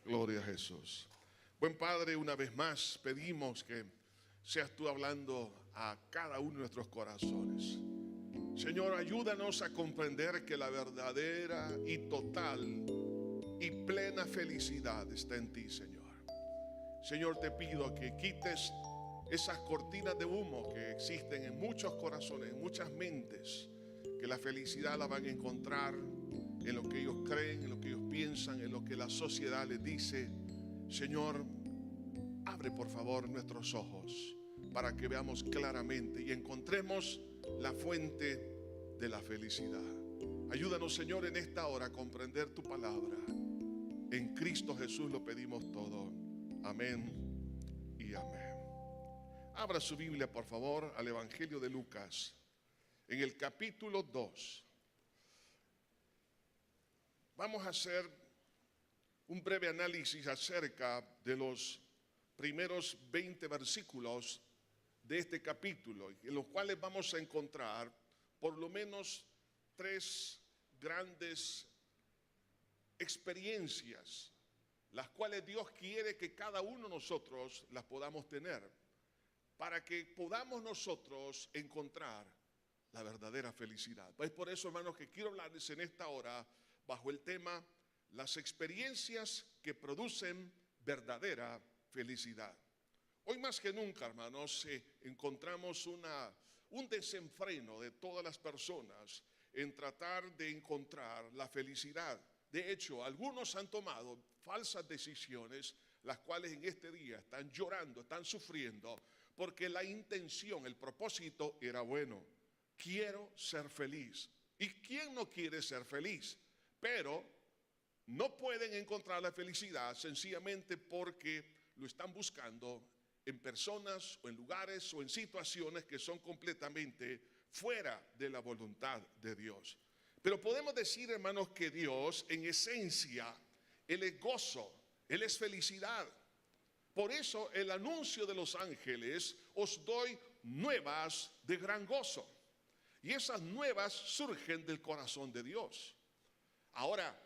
Gloria a Jesús. Buen Padre, una vez más pedimos que seas tú hablando a cada uno de nuestros corazones. Señor, ayúdanos a comprender que la verdadera y total y plena felicidad está en ti, Señor. Señor, te pido que quites esas cortinas de humo que existen en muchos corazones, en muchas mentes, que la felicidad la van a encontrar en lo que ellos creen, en lo que ellos piensan, en lo que la sociedad les dice. Señor, abre por favor nuestros ojos para que veamos claramente y encontremos la fuente de la felicidad. Ayúdanos, Señor, en esta hora a comprender tu palabra. En Cristo Jesús lo pedimos todo. Amén y amén. Abra su Biblia, por favor, al Evangelio de Lucas, en el capítulo 2. Vamos a hacer un breve análisis acerca de los primeros 20 versículos de este capítulo, en los cuales vamos a encontrar por lo menos 3 grandes experiencias, las cuales Dios quiere que cada uno de nosotros las podamos tener, para que podamos nosotros encontrar la verdadera felicidad. Es por eso, hermanos, que quiero hablarles en esta hora bajo el tema las experiencias que producen verdadera felicidad. Hoy más que nunca, hermanos, encontramos un desenfreno de todas las personas en tratar de encontrar la felicidad. De hecho, algunos han tomado falsas decisiones, las cuales en este día están llorando, están sufriendo, porque la intención, el propósito era bueno. Quiero ser feliz. ¿Y quién no quiere ser feliz? Pero no pueden encontrar la felicidad sencillamente porque lo están buscando en personas o en lugares o en situaciones que son completamente fuera de la voluntad de Dios. Pero podemos decir, hermanos, que Dios en esencia, Él es gozo, Él es felicidad. Por eso el anuncio de los ángeles: os doy nuevas de gran gozo. Y esas nuevas surgen del corazón de Dios. Ahora,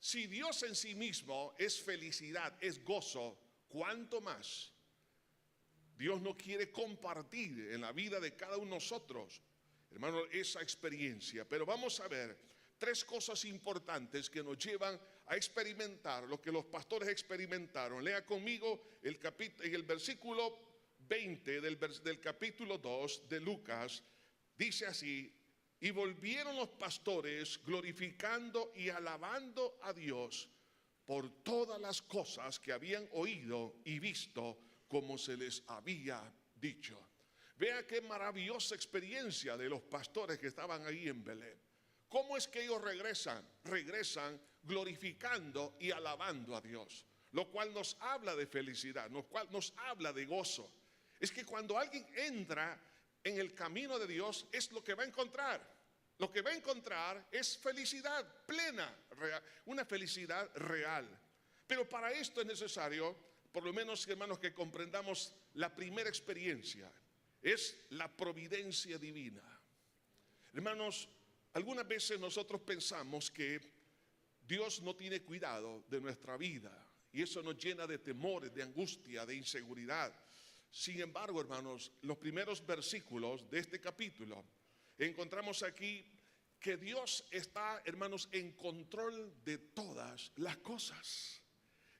si Dios en sí mismo es felicidad, es gozo, ¿cuánto más Dios no quiere compartir en la vida de cada uno de nosotros, hermano, esa experiencia? Pero vamos a ver 3 cosas importantes que nos llevan a experimentar lo que los pastores experimentaron. Lea conmigo en el versículo 20 del capítulo 2 de Lucas. Dice así: y volvieron los pastores glorificando y alabando a Dios por todas las cosas que habían oído y visto, como se les había dicho. Vea qué maravillosa experiencia de los pastores que estaban ahí en Belén. ¿Cómo es que ellos regresan? Regresan glorificando y alabando a Dios, lo cual nos habla de felicidad, lo cual nos habla de gozo. Es que cuando alguien entra en el camino de Dios, es lo que va a encontrar. Lo que va a encontrar es felicidad plena, una felicidad real. Pero para esto es necesario, por lo menos, hermanos, que comprendamos la primera experiencia. Es la providencia divina. Hermanos, algunas veces nosotros pensamos que Dios no tiene cuidado de nuestra vida, y eso nos llena de temores, de angustia, de inseguridad. Sin embargo, hermanos, los primeros versículos de este capítulo, encontramos aquí que Dios está, hermanos, en control de todas las cosas.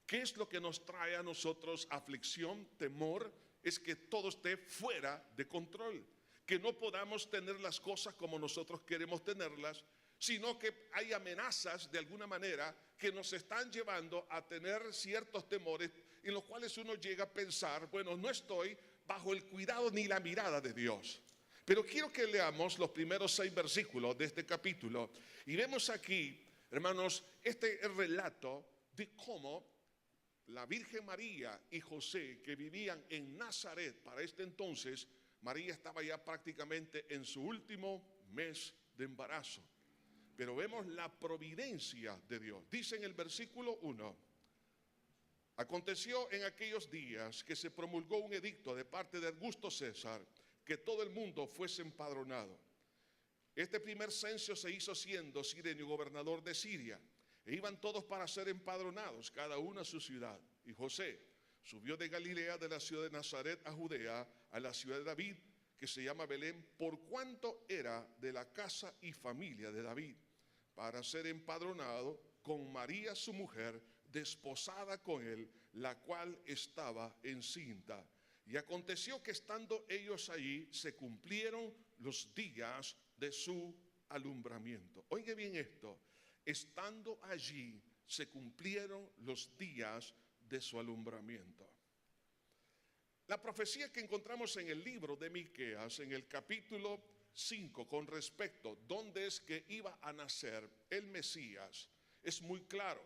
¿Qué es lo que nos trae a nosotros aflicción, temor? Es que todo esté fuera de control, que no podamos tener las cosas como nosotros queremos tenerlas, sino que hay amenazas de alguna manera que nos están llevando a tener ciertos temores en los cuales uno llega a pensar: bueno, no estoy bajo el cuidado ni la mirada de Dios. Pero quiero que leamos los primeros 6 versículos de este capítulo y vemos aquí, hermanos, este relato de cómo la Virgen María y José, que vivían en Nazaret para este entonces. María estaba ya prácticamente en su último mes de embarazo. Pero vemos la providencia de Dios. Dice en el versículo 1: aconteció en aquellos días que se promulgó un edicto de parte de Augusto César, que todo el mundo fuese empadronado. Este primer censo se hizo siendo Cirenio gobernador de Siria. E iban todos para ser empadronados, cada uno a su ciudad. Y José subió de Galilea, de la ciudad de Nazaret a Judea, a la ciudad de David, que se llama Belén, por cuanto era de la casa y familia de David, para ser empadronado con María su mujer, desposada con él, la cual estaba encinta. Y aconteció que estando ellos allí, se cumplieron los días de su alumbramiento. Oiga bien esto, estando allí se cumplieron los días de su alumbramiento. La profecía que encontramos en el libro de Miqueas, en el capítulo 5, con respecto a dónde es que iba a nacer el Mesías, es muy claro.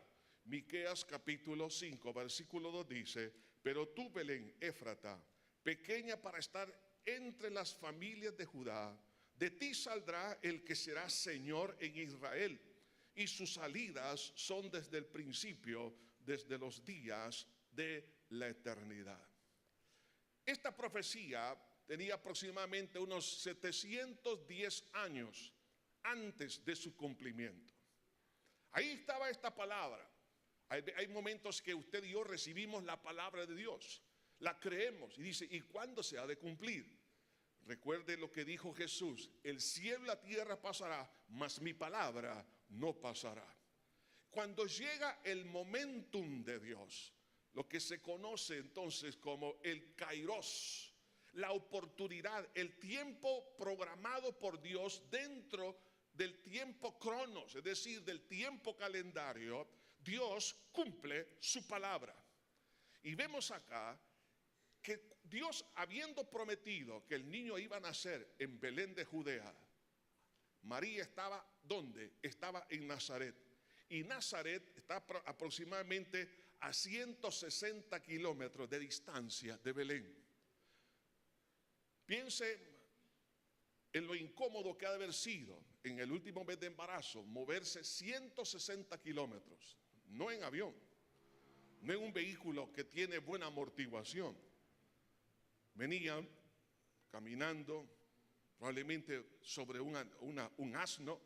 Miqueas capítulo 5, versículo 2 dice: pero tú, Belén, Éfrata, pequeña para estar entre las familias de Judá, de ti saldrá el que será Señor en Israel, y sus salidas son desde el principio, desde los días de la eternidad. Esta profecía tenía aproximadamente unos 710 años antes de su cumplimiento. Ahí estaba esta palabra. Hay momentos que usted y yo recibimos la palabra de Dios, la creemos y dice, ¿y cuándo se ha de cumplir? Recuerde lo que dijo Jesús: el cielo y la tierra pasará, mas mi palabra no pasará. Cuando llega el momentum de Dios, lo que se conoce entonces como el kairos, la oportunidad, el tiempo programado por Dios dentro del tiempo cronos, es decir, del tiempo calendario, Dios cumple su palabra. Y vemos acá que Dios, habiendo prometido que el niño iba a nacer en Belén de Judea, María estaba, ¿dónde? Estaba en Nazaret. Y Nazaret está aproximadamente a 160 kilómetros de distancia de Belén. Piense en lo incómodo que ha de haber sido en el último mes de embarazo moverse 160 kilómetros, no en avión, no en un vehículo que tiene buena amortiguación. Venían caminando, probablemente sobre un asno,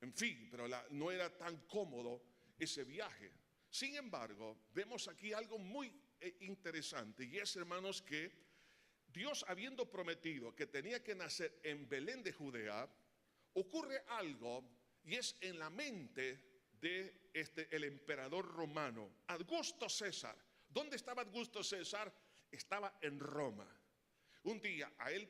en fin, pero no era tan cómodo ese viaje. Sin embargo, vemos aquí algo muy interesante, y es, hermanos, que Dios, habiendo prometido que tenía que nacer en Belén de Judea, ocurre algo, y es en la mente de el emperador romano, Augusto César. ¿Dónde estaba Augusto César? Estaba en Roma. Un día a él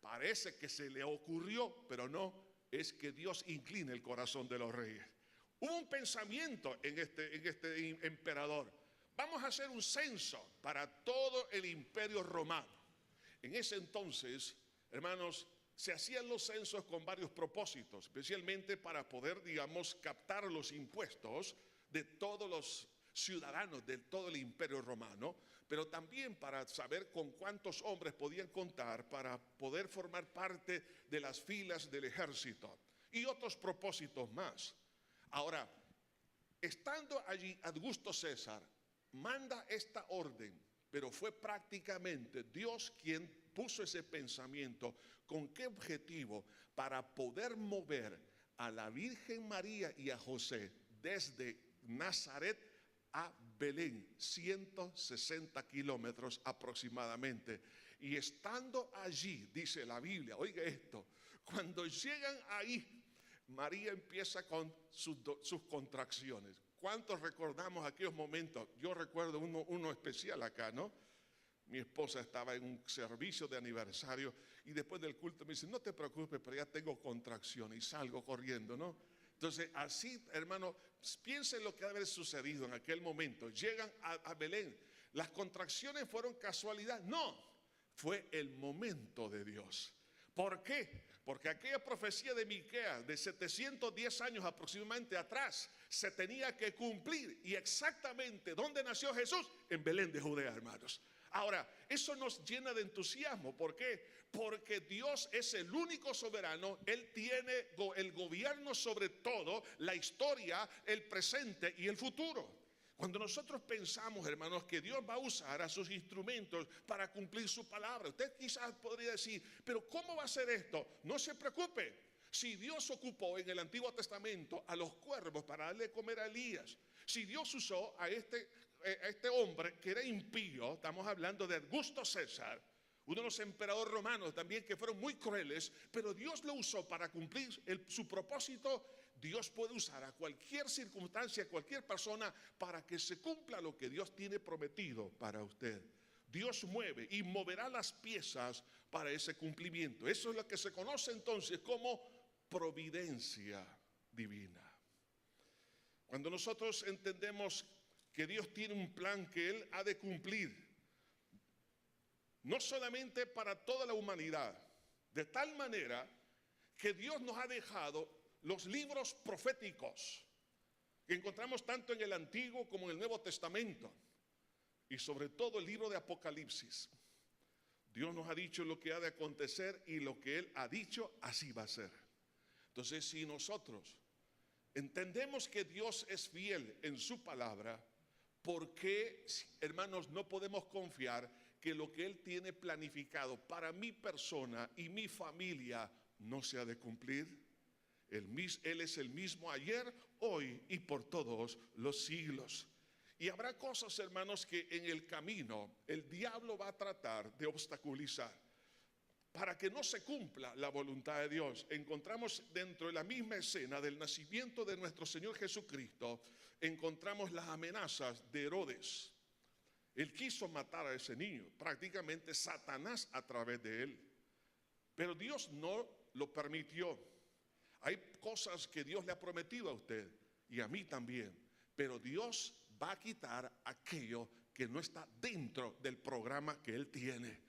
parece que se le ocurrió, pero no, es que Dios inclina el corazón de los reyes. Hubo un pensamiento en este emperador: vamos a hacer un censo para todo el imperio romano. En ese entonces, hermanos, se hacían los censos con varios propósitos, especialmente para poder, digamos, captar los impuestos de todos los ciudadanos de todo el imperio romano, pero también para saber con cuántos hombres podían contar para poder formar parte de las filas del ejército y otros propósitos más. Ahora, estando allí Augusto César, manda esta orden, pero fue prácticamente Dios quien puso ese pensamiento. ¿Con qué objetivo? Para poder mover a la Virgen María y a José desde Nazaret a Belén, 160 kilómetros aproximadamente. Y estando allí, dice la Biblia, oiga esto, cuando llegan ahí, María empieza con sus contracciones. ¿Cuántos recordamos aquellos momentos? Yo recuerdo uno especial acá, ¿no? Mi esposa estaba en un servicio de aniversario y después del culto me dice, no te preocupes, pero ya tengo contracciones, y salgo corriendo, ¿no? Entonces, así, hermano, piensen lo que ha de haber sucedido en aquel momento. Llegan a Belén. ¿Las contracciones fueron casualidad? No, fue el momento de Dios. ¿Por qué? Porque aquella profecía de Miqueas de 710 años aproximadamente atrás se tenía que cumplir. Y exactamente, ¿dónde nació Jesús? En Belén de Judea, hermanos. Ahora, eso nos llena de entusiasmo. ¿Por qué? Porque Dios es el único soberano. Él tiene el gobierno sobre todo, la historia, el presente y el futuro. Cuando nosotros pensamos, hermanos, que Dios va a usar a sus instrumentos para cumplir su palabra, usted quizás podría decir, pero ¿cómo va a ser esto? No se preocupe. Si Dios ocupó en el Antiguo Testamento a los cuervos para darle de comer a Elías, si Dios usó a este hombre que era impío, estamos hablando de Augusto César, uno de los emperadores romanos también que fueron muy crueles, pero Dios lo usó para cumplir su propósito. Dios puede usar a cualquier circunstancia, a cualquier persona, para que se cumpla lo que Dios tiene prometido para usted. Dios mueve y moverá las piezas para ese cumplimiento. Eso es lo que se conoce entonces como providencia divina. Cuando nosotros entendemos que Dios tiene un plan que Él ha de cumplir, no solamente para toda la humanidad, de tal manera que Dios nos ha dejado los libros proféticos que encontramos tanto en el Antiguo como en el Nuevo Testamento, y sobre todo el libro de Apocalipsis. Dios nos ha dicho lo que ha de acontecer y lo que Él ha dicho, así va a ser. Entonces, si nosotros entendemos que Dios es fiel en su palabra, ¿por qué, hermanos, no podemos confiar que lo que Él tiene planificado para mi persona y mi familia no se ha de cumplir? Él es el mismo ayer, hoy y por todos los siglos. Y habrá cosas, hermanos, que en el camino el diablo va a tratar de obstaculizar para que no se cumpla la voluntad de Dios. Encontramos dentro de la misma escena del nacimiento de nuestro Señor Jesucristo, encontramos las amenazas de Herodes. Él quiso matar a ese niño, prácticamente Satanás a través de él. Pero Dios no lo permitió. Hay cosas que Dios le ha prometido a usted y a mí también, pero Dios va a quitar aquello que no está dentro del programa que Él tiene.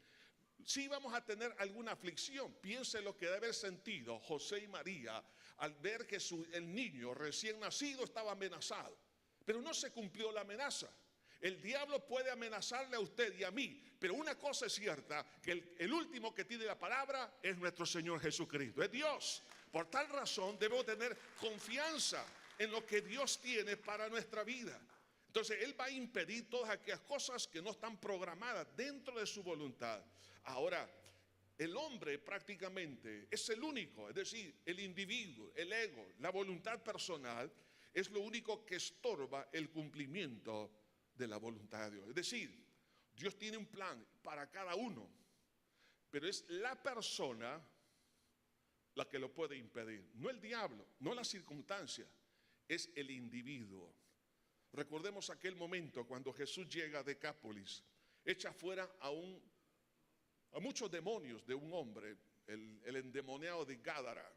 Sí vamos a tener alguna aflicción. Piense lo que debe haber sentido José y María al ver que el niño recién nacido estaba amenazado, pero no se cumplió la amenaza. El diablo puede amenazarle a usted y a mí, pero una cosa es cierta, que el último que tiene la palabra es nuestro Señor Jesucristo, es Dios. Por tal razón debemos tener confianza en lo que Dios tiene para nuestra vida. Entonces Él va a impedir todas aquellas cosas que no están programadas dentro de su voluntad. Ahora, el hombre prácticamente es el único, es decir, el individuo, el ego, la voluntad personal, es lo único que estorba el cumplimiento de la voluntad de Dios. Es decir, Dios tiene un plan para cada uno, pero es la persona la que lo puede impedir, no el diablo, no la circunstancia, es el individuo. Recordemos aquel momento cuando Jesús llega a Decápolis, echa fuera a muchos demonios de un hombre, el endemoniado de Gádara.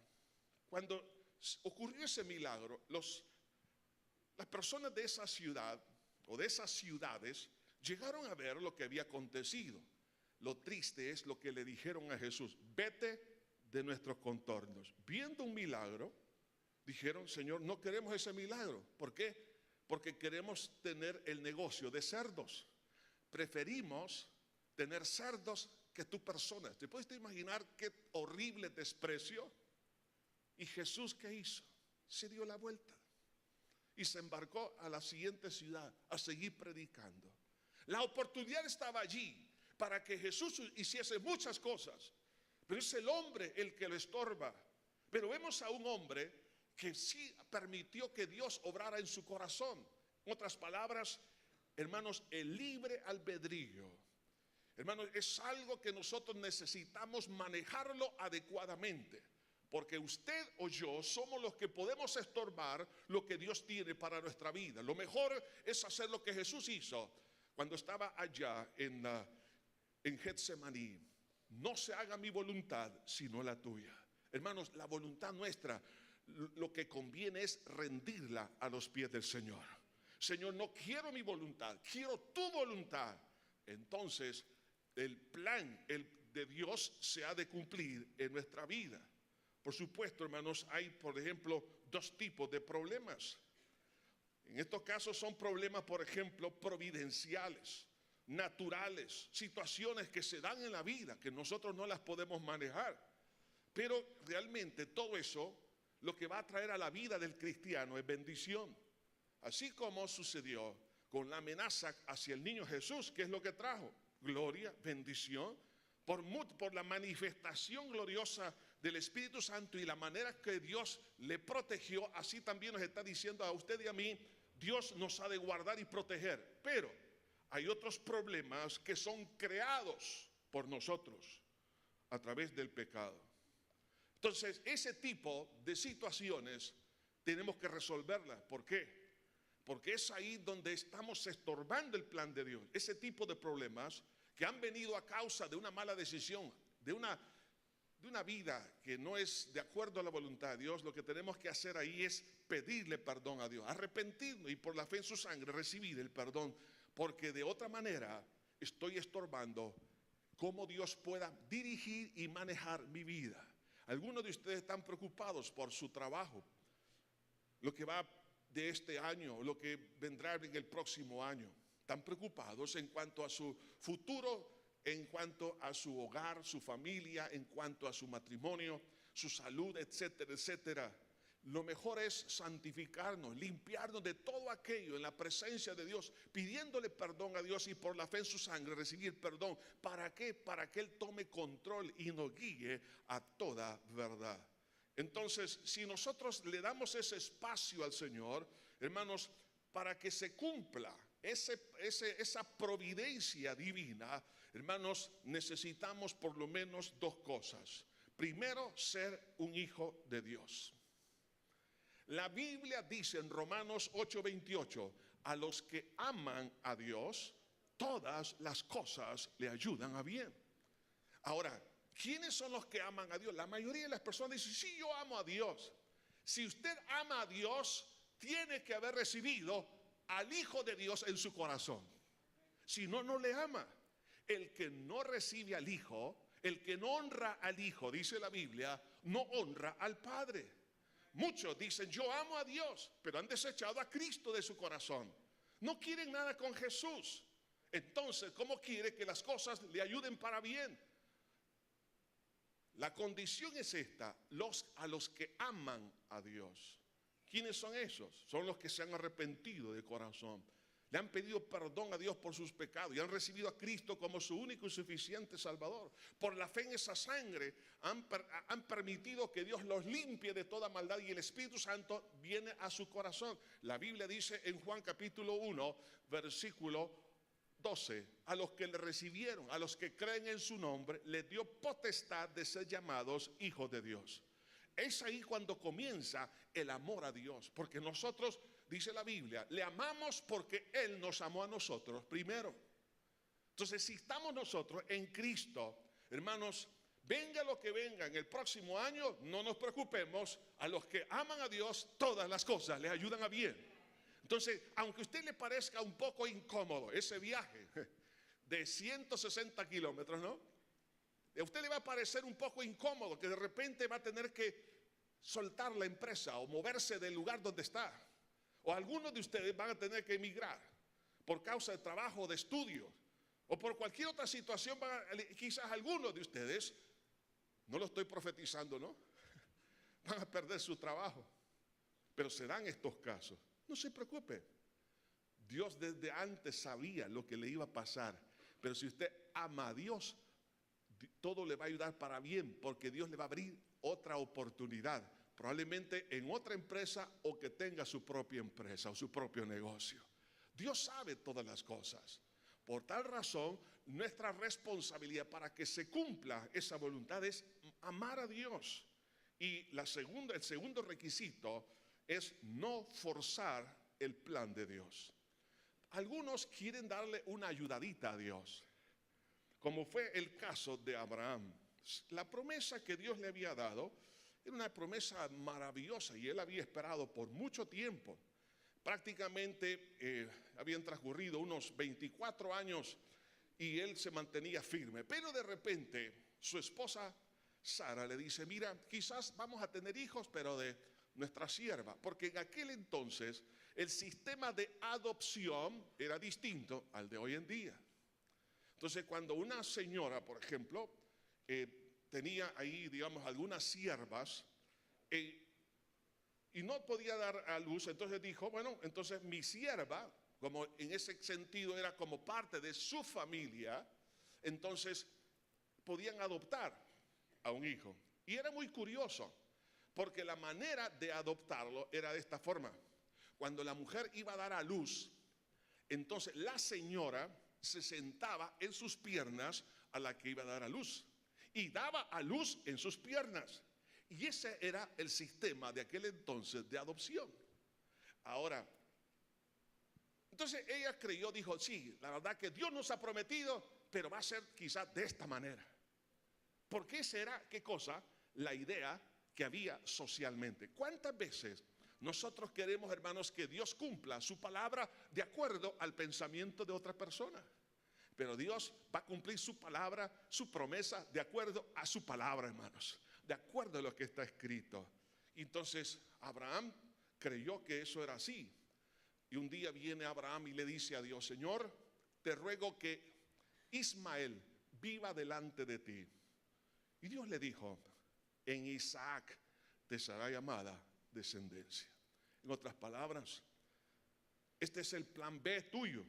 Cuando ocurrió ese milagro, las personas de esa ciudad o de esas ciudades llegaron a ver lo que había acontecido. Lo triste es lo que le dijeron a Jesús: vete de nuestros contornos. Viendo un milagro, dijeron: Señor, no queremos ese milagro. ¿Por qué? Porque queremos tener el negocio de cerdos. Preferimos tener cerdos que tu persona. ¿Te puedes imaginar qué horrible desprecio? ¿Y Jesús qué hizo? Se dio la vuelta y se embarcó a la siguiente ciudad a seguir predicando. La oportunidad estaba allí para que Jesús hiciese muchas cosas, pero es el hombre el que lo estorba. Pero vemos a un hombre que sí permitió que Dios obrara en su corazón. En otras palabras, hermanos, el libre albedrío, hermanos, es algo que nosotros necesitamos manejarlo adecuadamente, porque usted o yo somos los que podemos estorbar lo que Dios tiene para nuestra vida. Lo mejor es hacer lo que Jesús hizo cuando estaba allá en Getsemaní: no se haga mi voluntad sino la tuya. Hermanos, la voluntad nuestra, lo que conviene es rendirla a los pies del Señor. Señor, no quiero mi voluntad, quiero tu voluntad. Entonces el plan de Dios se ha de cumplir en nuestra vida. Por supuesto, hermanos, hay, por ejemplo, dos tipos de problemas. En estos casos son problemas, por ejemplo, providenciales, naturales, situaciones que se dan en la vida que nosotros no las podemos manejar. Pero realmente todo eso, lo que va a traer a la vida del cristiano es bendición. Así como sucedió con la amenaza hacia el niño Jesús, ¿qué es lo que trajo? Gloria, bendición, por la manifestación gloriosa del Espíritu Santo y la manera que Dios le protegió, así también nos está diciendo a usted y a mí, Dios nos ha de guardar y proteger. Pero hay otros problemas que son creados por nosotros a través del pecado. Entonces, ese tipo de situaciones tenemos que resolverlas. ¿Por qué? Porque es ahí donde estamos estorbando el plan de Dios. Ese tipo de problemas que han venido a causa de una mala decisión, de una vida que no es de acuerdo a la voluntad de Dios, lo que tenemos que hacer ahí es pedirle perdón a Dios, arrepentirnos y por la fe en su sangre recibir el perdón, porque de otra manera estoy estorbando cómo Dios pueda dirigir y manejar mi vida. Algunos de ustedes están preocupados por su trabajo, lo que va de este año, lo que vendrá en el próximo año. Están preocupados en cuanto a su futuro, en cuanto a su hogar, su familia, en cuanto a su matrimonio, su salud, etcétera, etcétera. Lo mejor es santificarnos, limpiarnos de todo aquello en la presencia de Dios, pidiéndole perdón a Dios y por la fe en su sangre recibir perdón. ¿Para qué? Para que Él tome control y nos guíe a toda verdad. Entonces, si nosotros le damos ese espacio al Señor, hermanos, para que se cumpla esa providencia divina, hermanos, necesitamos por lo menos dos cosas. Primero, ser un hijo de Dios. La Biblia dice en Romanos 8:28, a los que aman a Dios, todas las cosas le ayudan a bien. Ahora, ¿quiénes son los que aman a Dios? La mayoría de las personas dicen, sí, yo amo a Dios. Si usted ama a Dios, tiene que haber recibido al Hijo de Dios en su corazón. Si no, no le ama. El que no recibe al Hijo, el que no honra al Hijo, dice la Biblia, no honra al Padre. Muchos dicen, yo amo a Dios, pero han desechado a Cristo de su corazón. No quieren nada con Jesús. Entonces, ¿cómo quiere que las cosas le ayuden para bien? La condición es esta, a los que aman a Dios. ¿Quiénes son esos? Son los que se han arrepentido de corazón. Le han pedido perdón a Dios por sus pecados y han recibido a Cristo como su único y suficiente Salvador. Por la fe en esa sangre han permitido que Dios los limpie de toda maldad y el Espíritu Santo viene a su corazón. La Biblia dice en Juan capítulo 1, versículo 12, a los que le recibieron, a los que creen en su nombre, les dio potestad de ser llamados hijos de Dios. Es ahí cuando comienza el amor a Dios, porque nosotros, dice la Biblia, le amamos porque Él nos amó a nosotros primero. Entonces, si estamos nosotros en Cristo, hermanos, venga lo que venga en el próximo año, no nos preocupemos, a los que aman a Dios, todas las cosas les ayudan a bien. Entonces, aunque a usted le parezca un poco incómodo ese viaje de 160 kilómetros, ¿no? A usted le va a parecer un poco incómodo que de repente va a tener que soltar la empresa o moverse del lugar donde está. O algunos de ustedes van a tener que emigrar por causa de trabajo, de estudio, o por cualquier otra situación. Quizás algunos de ustedes, no lo estoy profetizando, ¿no? Van a perder su trabajo. Pero se dan estos casos. No se preocupe. Dios desde antes sabía lo que le iba a pasar. Pero si usted ama a Dios, todo le va a ayudar para bien, porque Dios le va a abrir otra oportunidad, probablemente en otra empresa o que tenga su propia empresa o su propio negocio. Dios sabe todas las cosas. Por tal razón, nuestra responsabilidad para que se cumpla esa voluntad es amar a Dios. Y el segundo requisito es no forzar el plan de Dios. Algunos quieren darle una ayudadita a Dios, como fue el caso de Abraham. La promesa que Dios le había dado era una promesa maravillosa y él había esperado por mucho tiempo. Prácticamente habían transcurrido unos 24 años y él se mantenía firme. Pero de repente su esposa Sara le dice, mira, quizás vamos a tener hijos, pero de nuestra sierva. Porque en aquel entonces el sistema de adopción era distinto al de hoy en día. Entonces, cuando una señora, por ejemplo, tenía ahí, digamos, algunas siervas y no podía dar a luz, entonces dijo, bueno, entonces mi sierva, como en ese sentido era como parte de su familia, entonces podían adoptar a un hijo. Y era muy curioso, porque la manera de adoptarlo era de esta forma. Cuando la mujer iba a dar a luz, entonces la señora se sentaba en sus piernas a la que iba a dar a luz y daba a luz en sus piernas. Y ese era el sistema de aquel entonces de adopción. Ahora, entonces ella creyó, dijo, sí, la verdad que Dios nos ha prometido, pero va a ser quizás de esta manera. Porque esa era, ¿qué cosa? La idea que había socialmente. ¿Cuántas veces nosotros queremos, hermanos, que Dios cumpla su palabra de acuerdo al pensamiento de otra persona? Pero Dios va a cumplir su palabra, su promesa, de acuerdo a su palabra, hermanos, de acuerdo a lo que está escrito. Entonces Abraham creyó que eso era así. Y un día viene Abraham y le dice a Dios, Señor, te ruego que Ismael viva delante de ti. Y Dios le dijo, en Isaac te será llamada descendencia. En otras palabras, este es el plan B tuyo.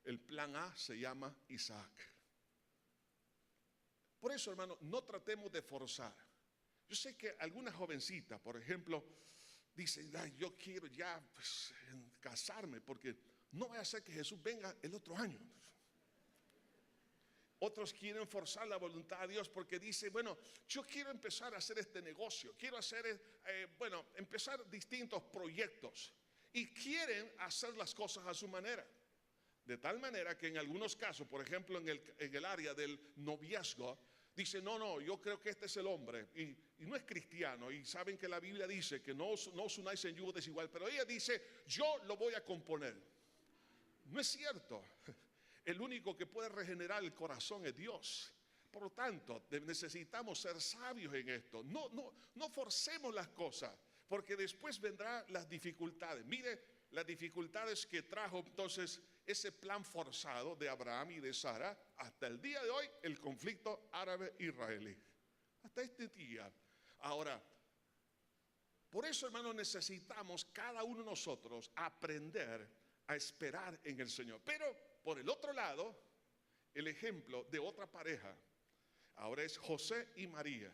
El plan A se llama Isaac. Por eso, hermano, no tratemos de forzar. Yo sé que algunas jovencitas, por ejemplo, dicen, yo quiero ya pues, casarme porque no vaya a ser que Jesús venga el otro año. Otros quieren forzar la voluntad de Dios porque dice, bueno, yo quiero empezar a hacer este negocio, quiero hacer, empezar distintos proyectos y quieren hacer las cosas a su manera. De tal manera que en algunos casos, por ejemplo, en el área del noviazgo, dice, no, yo creo que este es el hombre y no es cristiano y saben que la Biblia dice que no os unáis en yugo desigual, pero ella dice, yo lo voy a componer. No es cierto. El único que puede regenerar el corazón es Dios. Por lo tanto, necesitamos ser sabios en esto. No forcemos las cosas, porque después vendrán las dificultades. Mire las dificultades que trajo entonces ese plan forzado de Abraham y de Sara hasta el día de hoy, el conflicto árabe-israelí. Hasta este día. Ahora, por eso, hermanos, necesitamos cada uno de nosotros aprender a esperar en el Señor. Pero por el otro lado, el ejemplo de otra pareja, ahora es José y María.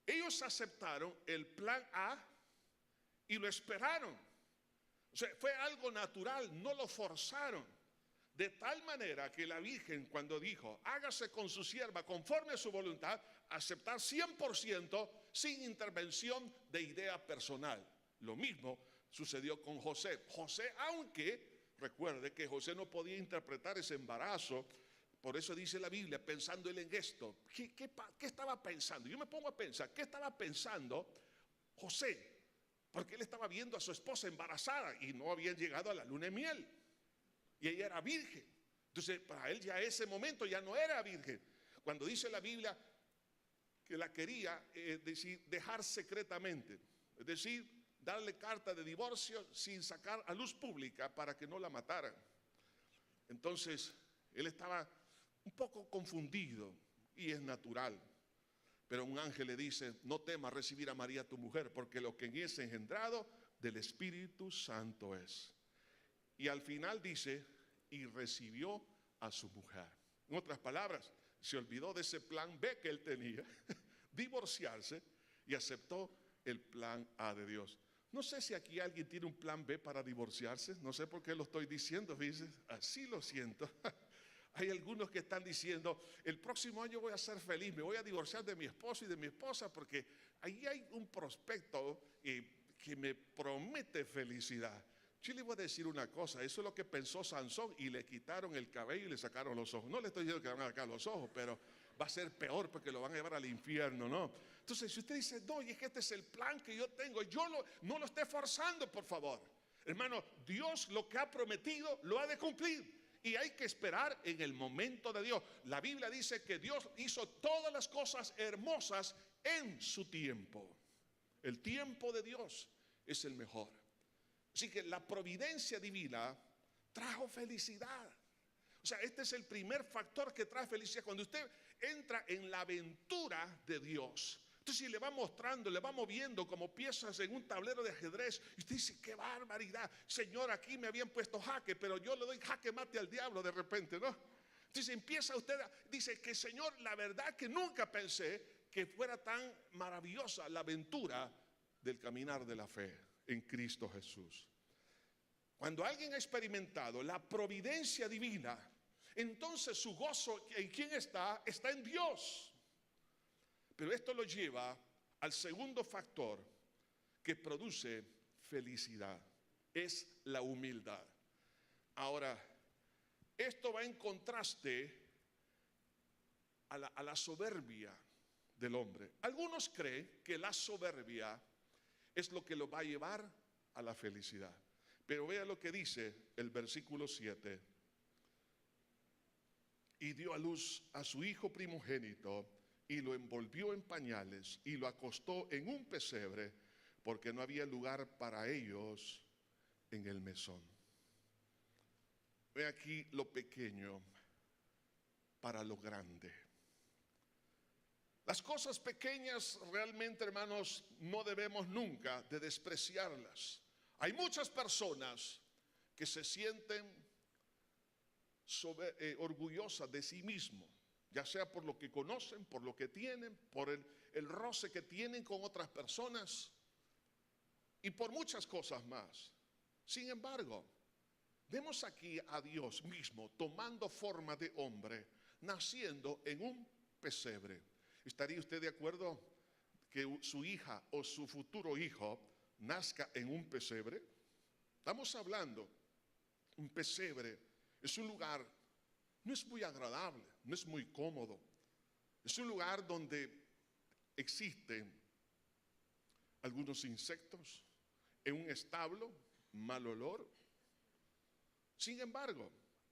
Ellos aceptaron el plan A y lo esperaron. O sea, fue algo natural, no lo forzaron. De tal manera que la Virgen, cuando dijo, hágase con su sierva conforme a su voluntad, aceptar 100% sin intervención de idea personal. Lo mismo sucedió con José. José, aunque recuerde que José no podía interpretar ese embarazo, por eso dice la Biblia, pensando él en esto. ¿Qué estaba pensando? Yo me pongo a pensar, ¿qué estaba pensando José? Porque él estaba viendo a su esposa embarazada y no habían llegado a la luna de miel. Y ella era virgen. Entonces, para él ya ese momento ya no era virgen. Cuando dice la Biblia que la quería dejar secretamente, es decir, darle carta de divorcio sin sacar a luz pública para que no la mataran. Entonces, él estaba un poco confundido y es natural. Pero un ángel le dice, no temas recibir a María tu mujer, porque lo que en ella es engendrado del Espíritu Santo es. Y al final dice, y recibió a su mujer. En otras palabras, se olvidó de ese plan B que él tenía, divorciarse, y aceptó el plan A de Dios. No sé si aquí alguien tiene un plan B para divorciarse, no sé por qué lo estoy diciendo, dice, así lo siento. Hay algunos que están diciendo, el próximo año voy a ser feliz, me voy a divorciar de mi esposo y de mi esposa, porque ahí hay un prospecto que me promete felicidad. Yo le voy a decir una cosa, eso es lo que pensó Sansón y le quitaron el cabello y le sacaron los ojos. No le estoy diciendo que le van a sacar los ojos, pero va a ser peor porque lo van a llevar al infierno, ¿no? Entonces, si usted dice, no, y es que este es el plan que yo tengo, no lo esté forzando, por favor. Hermano, Dios lo que ha prometido lo ha de cumplir. Y hay que esperar en el momento de Dios. La Biblia dice que Dios hizo todas las cosas hermosas en su tiempo. El tiempo de Dios es el mejor. Así que la providencia divina trajo felicidad. O sea, este es el primer factor que trae felicidad. Cuando usted entra en la aventura de Dios, entonces si le va mostrando, le va moviendo como piezas en un tablero de ajedrez, y usted dice, qué barbaridad, Señor, aquí me habían puesto jaque, pero yo le doy jaque mate al diablo de repente, ¿no? Entonces empieza usted, dice que Señor, la verdad que nunca pensé que fuera tan maravillosa la aventura del caminar de la fe en Cristo Jesús. Cuando alguien ha experimentado la providencia divina, entonces su gozo, ¿en quién está? Está en Dios. Pero esto lo lleva al segundo factor que produce felicidad, es la humildad. Ahora, esto va en contraste a la soberbia del hombre. Algunos creen que la soberbia es lo que lo va a llevar a la felicidad. Pero vea lo que dice el versículo 7. Y dio a luz a su hijo primogénito y lo envolvió en pañales y lo acostó en un pesebre porque no había lugar para ellos en el mesón. Ve aquí lo pequeño para lo grande. Las cosas pequeñas realmente, hermanos, no debemos nunca de despreciarlas. Hay muchas personas que se sienten orgullosas de sí mismos, ya sea por lo que conocen, por lo que tienen, por el roce que tienen con otras personas y por muchas cosas más. Sin embargo, vemos aquí a Dios mismo tomando forma de hombre, naciendo en un pesebre. ¿Estaría usted de acuerdo que su hija o su futuro hijo nazca en un pesebre? Estamos hablando, un pesebre es un lugar, no es muy agradable, no es muy cómodo. Es un lugar donde existen algunos insectos, en un establo, mal olor. Sin embargo,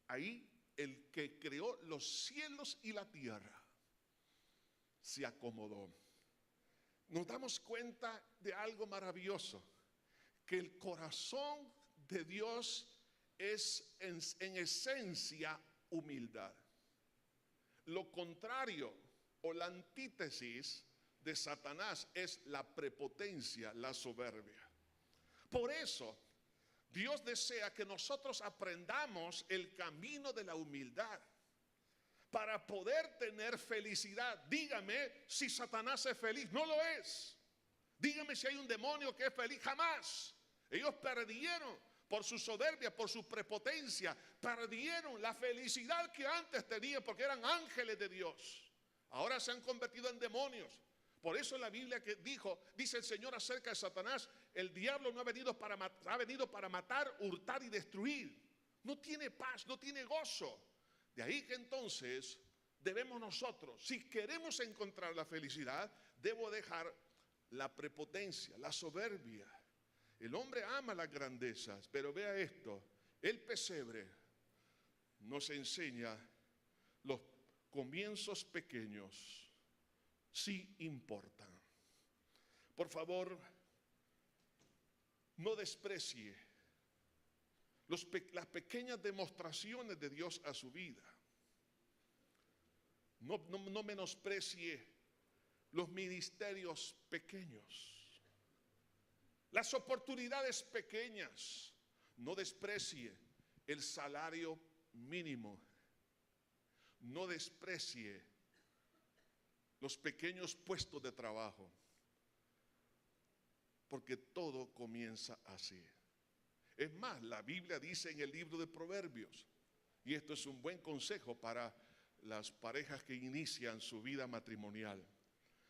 ahí el que creó los cielos y la tierra se acomodó. Nos damos cuenta de algo maravilloso, que el corazón de Dios es en esencia humildad. Lo contrario o la antítesis de Satanás es la prepotencia, la soberbia. Por eso Dios desea que nosotros aprendamos el camino de la humildad para poder tener felicidad. Dígame si Satanás es feliz. No lo es. Dígame si hay un demonio que es feliz. Jamás. Ellos perdieron por su soberbia, por su prepotencia. Perdieron la felicidad que antes tenían porque eran ángeles de Dios. Ahora se han convertido en demonios. Por eso en la Biblia que dice el Señor acerca de Satanás, el diablo no ha venido ha venido para matar, hurtar y destruir. No tiene paz, no tiene gozo. De ahí que entonces debemos nosotros, si queremos encontrar la felicidad, debo dejar la prepotencia, la soberbia. El hombre ama las grandezas, pero vea esto, el pesebre nos enseña los comienzos pequeños. Sí importan. Por favor, no desprecie las pequeñas demostraciones de Dios a su vida. No menosprecie los ministerios pequeños, las oportunidades pequeñas. No desprecie el salario mínimo. No desprecie los pequeños puestos de trabajo, porque todo comienza así. Es más, la Biblia dice en el libro de Proverbios, y esto es un buen consejo para las parejas que inician su vida matrimonial.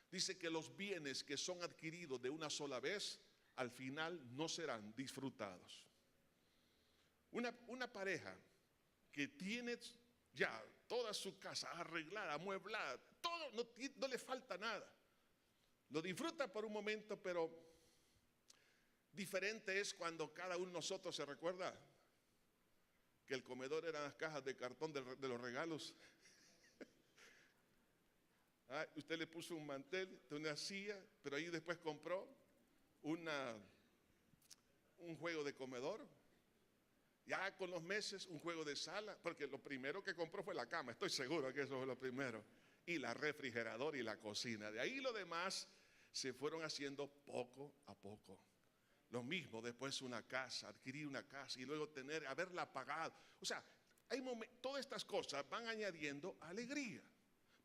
Dice que los bienes que son adquiridos de una sola vez, al final no serán disfrutados. Una pareja que tiene ya toda su casa arreglada, amueblada, todo, no le falta nada. Lo disfruta por un momento, pero diferente es cuando cada uno de nosotros se recuerda que el comedor eran las cajas de cartón de los regalos. Usted le puso un mantel, una silla, pero ahí después compró un juego de comedor. Ya con los meses un juego de sala, porque lo primero que compró fue la cama, estoy seguro que eso fue lo primero, y la refrigeradora y la cocina. De ahí lo demás se fueron haciendo poco a poco. Lo mismo después una casa, adquirir una casa y luego haberla pagado. O sea, todas estas cosas van añadiendo alegría.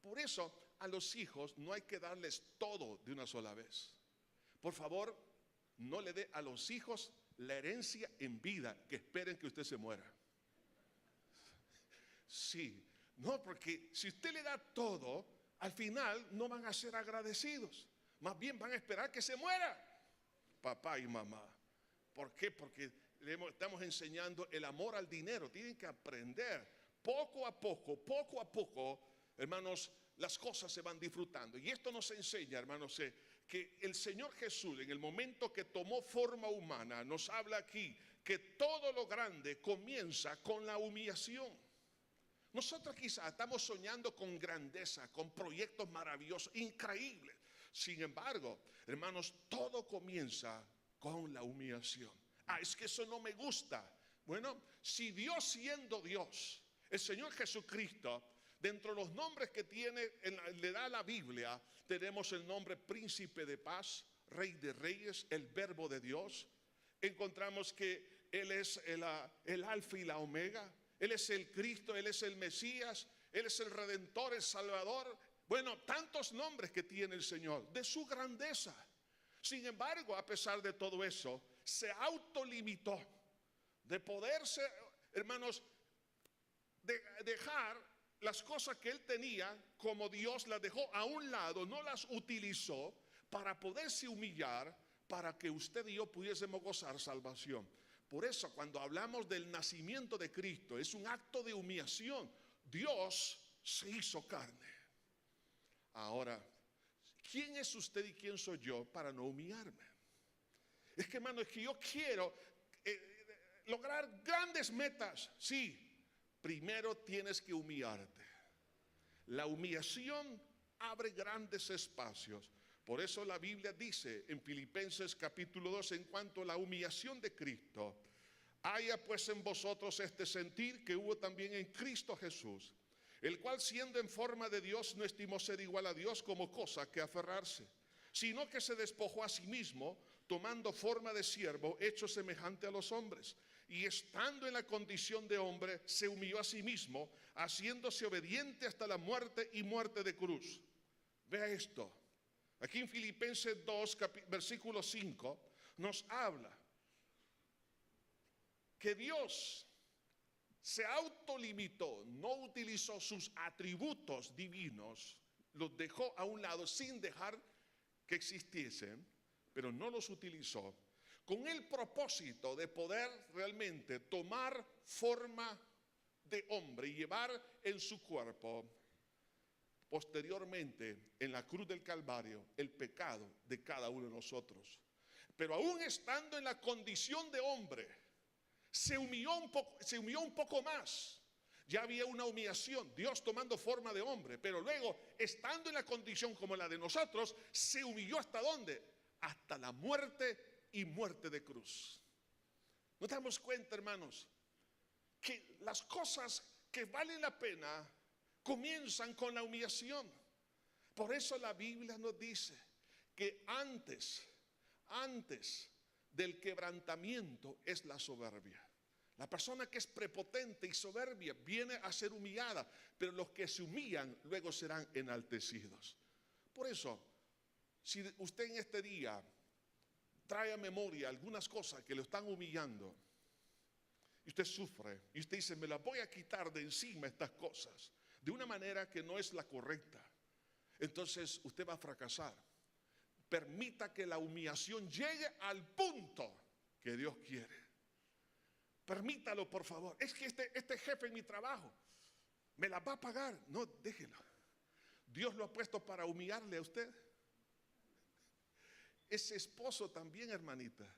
Por eso a los hijos no hay que darles todo de una sola vez. Por favor, no le dé a los hijos la herencia en vida que esperen que usted se muera. Sí, no, porque si usted le da todo, al final no van a ser agradecidos. Más bien van a esperar que se muera papá y mamá. ¿Por qué? Porque estamos enseñando el amor al dinero. Tienen que aprender poco a poco, hermanos, las cosas se van disfrutando. Y esto nos enseña, hermanos, que el Señor Jesús, en el momento que tomó forma humana, nos habla aquí que todo lo grande comienza con la humillación. Nosotros quizás estamos soñando con grandeza, con proyectos maravillosos, increíbles. Sin embargo, hermanos, todo comienza con la humillación. Es que eso no me gusta. Bueno, si Dios siendo Dios, el Señor Jesucristo, dentro de los nombres que tiene, le da la Biblia, tenemos el nombre Príncipe de Paz, Rey de Reyes, el Verbo de Dios. Encontramos que Él es el Alfa y la Omega. Él es el Cristo, Él es el Mesías, Él es el Redentor, el Salvador. Bueno, tantos nombres que tiene el Señor, de su grandeza. Sin embargo, a pesar de todo eso, se autolimitó de poderse, hermanos, de dejar las cosas que Él tenía, como Dios las dejó a un lado, no las utilizó para poderse humillar, para que usted y yo pudiésemos gozar salvación. Por eso cuando hablamos del nacimiento de Cristo es un acto de humillación. Dios se hizo carne. Ahora, ¿quién es usted y quién soy yo para no humillarme? Es que, hermano, es que yo quiero lograr grandes metas. Sí, primero tienes que humillarte. La humillación abre grandes espacios. Por eso la Biblia dice en Filipenses capítulo 2, en cuanto a la humillación de Cristo: haya pues en vosotros este sentir que hubo también en Cristo Jesús, el cual siendo en forma de Dios no estimó ser igual a Dios como cosa que aferrarse, sino que se despojó a sí mismo, tomando forma de siervo, hecho semejante a los hombres, y estando en la condición de hombre, se humilló a sí mismo, haciéndose obediente hasta la muerte y muerte de cruz. Vea esto. Aquí en Filipenses 2, versículo 5, nos habla que Dios se autolimitó, no utilizó sus atributos divinos, los dejó a un lado sin dejar que existiesen, pero no los utilizó, con el propósito de poder realmente tomar forma de hombre y llevar en su cuerpo, posteriormente, en la cruz del Calvario, el pecado de cada uno de nosotros. Pero aún estando en la condición de hombre, se humilló un poco más. Ya había una humillación, Dios tomando forma de hombre, pero luego, estando en la condición como la de nosotros, se humilló ¿hasta dónde? Hasta la muerte y muerte de cruz. ¿Nos damos cuenta, hermanos, que las cosas que valen la pena comienzan con la humillación? Por eso la Biblia nos dice que antes del quebrantamiento es la soberbia. La persona que es prepotente y soberbia viene a ser humillada, pero los que se humillan luego serán enaltecidos. Por eso, si usted en este día trae a memoria algunas cosas que lo están humillando, y usted sufre, y usted dice: me las voy a quitar de encima estas cosas, de una manera que no es la correcta, entonces usted va a fracasar. Permita que la humillación llegue al punto que Dios quiere. Permítalo, por favor. Es que este jefe en mi trabajo me la va a pagar. No, déjelo. Dios lo ha puesto para humillarle a usted. Ese esposo también, hermanita.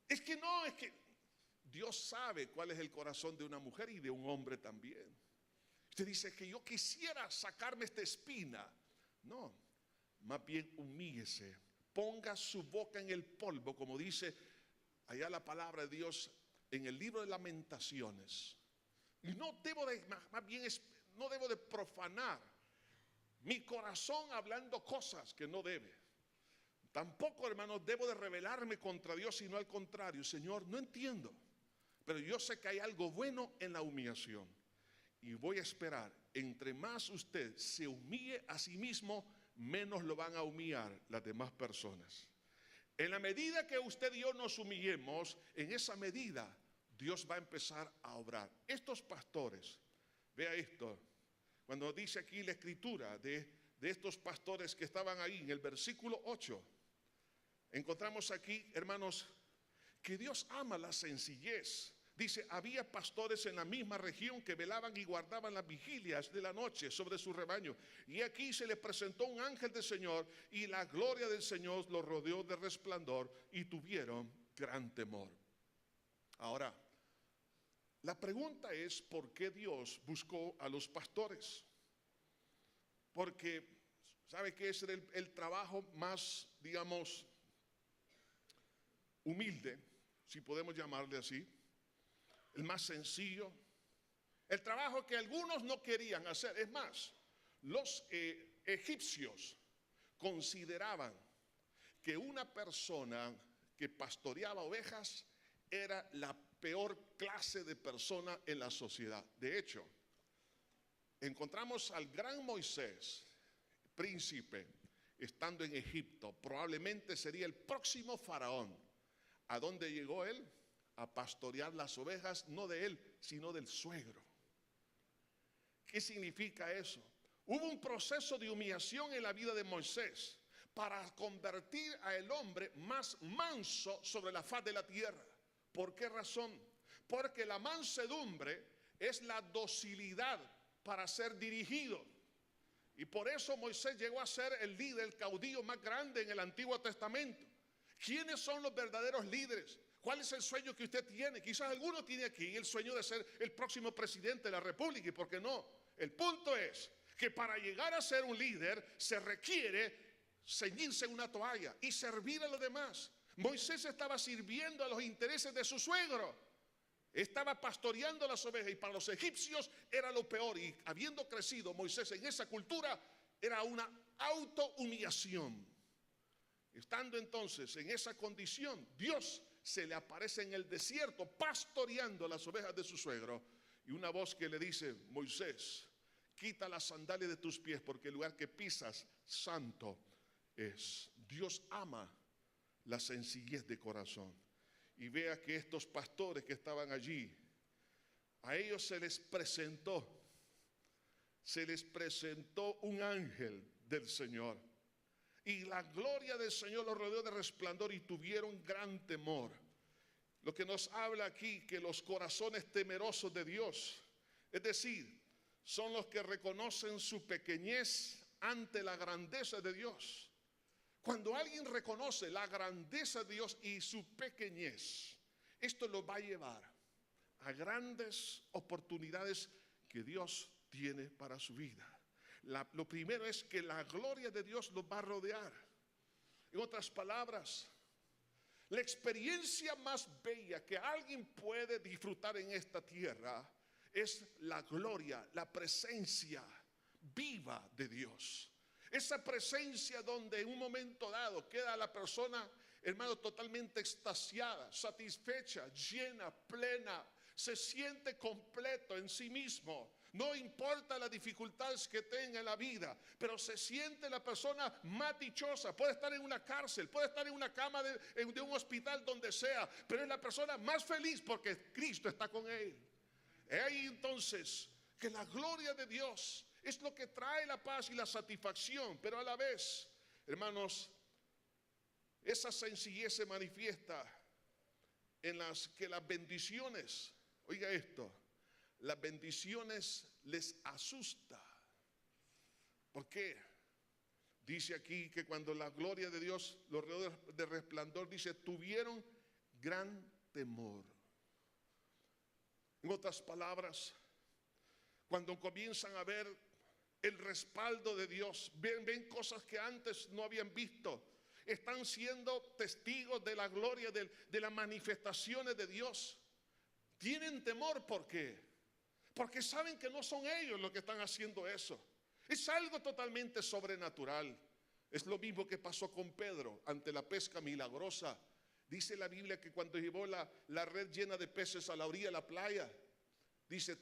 Es que Dios sabe cuál es el corazón de una mujer y de un hombre también. Usted dice que yo quisiera sacarme esta espina. No, más bien humíllese. Ponga su boca en el polvo, como dice allá la palabra de Dios en el libro de Lamentaciones. Y no debo de profanar mi corazón hablando cosas que no debe. Tampoco, hermanos, debo de rebelarme contra Dios, sino al contrario. Señor, no entiendo, pero yo sé que hay algo bueno en la humillación. y voy a esperar. Entre más usted se humille a sí mismo, menos lo van a humillar las demás personas. En la medida que usted y yo nos humillemos, en esa medida Dios va a empezar a obrar. Estos pastores, vea esto, cuando dice aquí la escritura de estos pastores que estaban ahí en el versículo 8, encontramos aquí, hermanos, que Dios ama la sencillez. Dice, había pastores en la misma región que velaban y guardaban las vigilias de la noche sobre su rebaño. Y aquí se les presentó un ángel del Señor y la gloria del Señor los rodeó de resplandor y tuvieron gran temor. Ahora, la pregunta es, ¿por qué Dios buscó a los pastores? Porque, ¿sabe qué es el trabajo más, digamos, humilde, si podemos llamarle así? El más sencillo, el trabajo que algunos no querían hacer. Es más, los egipcios consideraban que una persona que pastoreaba ovejas era la peor clase de persona en la sociedad. De hecho, encontramos al gran Moisés, príncipe, estando en Egipto. Probablemente sería el próximo faraón. ¿A dónde llegó él? A pastorear las ovejas, no de él, sino del suegro. ¿Qué significa eso? Hubo un proceso de humillación en la vida de Moisés para convertir al hombre más manso sobre la faz de la tierra. ¿Por qué razón? Porque la mansedumbre es la docilidad para ser dirigido. Y por eso Moisés llegó a ser el líder, el caudillo más grande en el Antiguo Testamento. ¿Quiénes son los verdaderos líderes? ¿Cuál es el sueño que usted tiene? Quizás alguno tiene aquí el sueño de ser el próximo presidente de la República, ¿y por qué no? El punto es que para llegar a ser un líder se requiere ceñirse una toalla y servir a los demás. Moisés estaba sirviendo a los intereses de su suegro, estaba pastoreando las ovejas, y para los egipcios era lo peor. Y habiendo crecido Moisés en esa cultura, era una autohumillación. Estando entonces en esa condición, Dios se le aparece en el desierto pastoreando las ovejas de su suegro, y una voz que le dice: Moisés, quita las sandalias de tus pies, porque el lugar que pisas santo es. Dios ama la sencillez de corazón. Y vea que estos pastores que estaban allí, a ellos se les presentó un ángel del Señor. Y la gloria del Señor los rodeó de resplandor y tuvieron gran temor. Lo que nos habla aquí, que los corazones temerosos de Dios, es decir, son los que reconocen su pequeñez ante la grandeza de Dios. Cuando alguien reconoce la grandeza de Dios y su pequeñez, esto lo va a llevar a grandes oportunidades que Dios tiene para su vida. Lo primero es que la gloria de Dios los va a rodear. En otras palabras, la experiencia más bella que alguien puede disfrutar en esta tierra es la gloria, la presencia viva de Dios. Esa presencia donde en un momento dado queda la persona, hermano, totalmente extasiada, satisfecha, llena, plena, se siente completo en sí mismo. No importa las dificultades que tenga en la vida, pero se siente la persona más dichosa. Puede estar en una cárcel, puede estar en una cama de un hospital, donde sea, pero es la persona más feliz porque Cristo está con él. Es ahí entonces que la gloria de Dios es lo que trae la paz y la satisfacción, pero a la vez, hermanos, esa sencillez se manifiesta en las que las bendiciones, oiga esto, las bendiciones les asusta. ¿Por qué? Dice aquí que cuando la gloria de Dios los rodeó de resplandor, dice, tuvieron gran temor. En otras palabras, cuando comienzan a ver el respaldo de Dios, ven cosas que antes no habían visto, están siendo testigos de la gloria, de las manifestaciones de Dios. Tienen temor, ¿por qué? Porque saben que no son ellos los que están haciendo eso. Es algo totalmente sobrenatural. Es lo mismo que pasó con Pedro ante la pesca milagrosa. Dice la Biblia que cuando llevó la red llena de peces a la orilla de la playa, dice,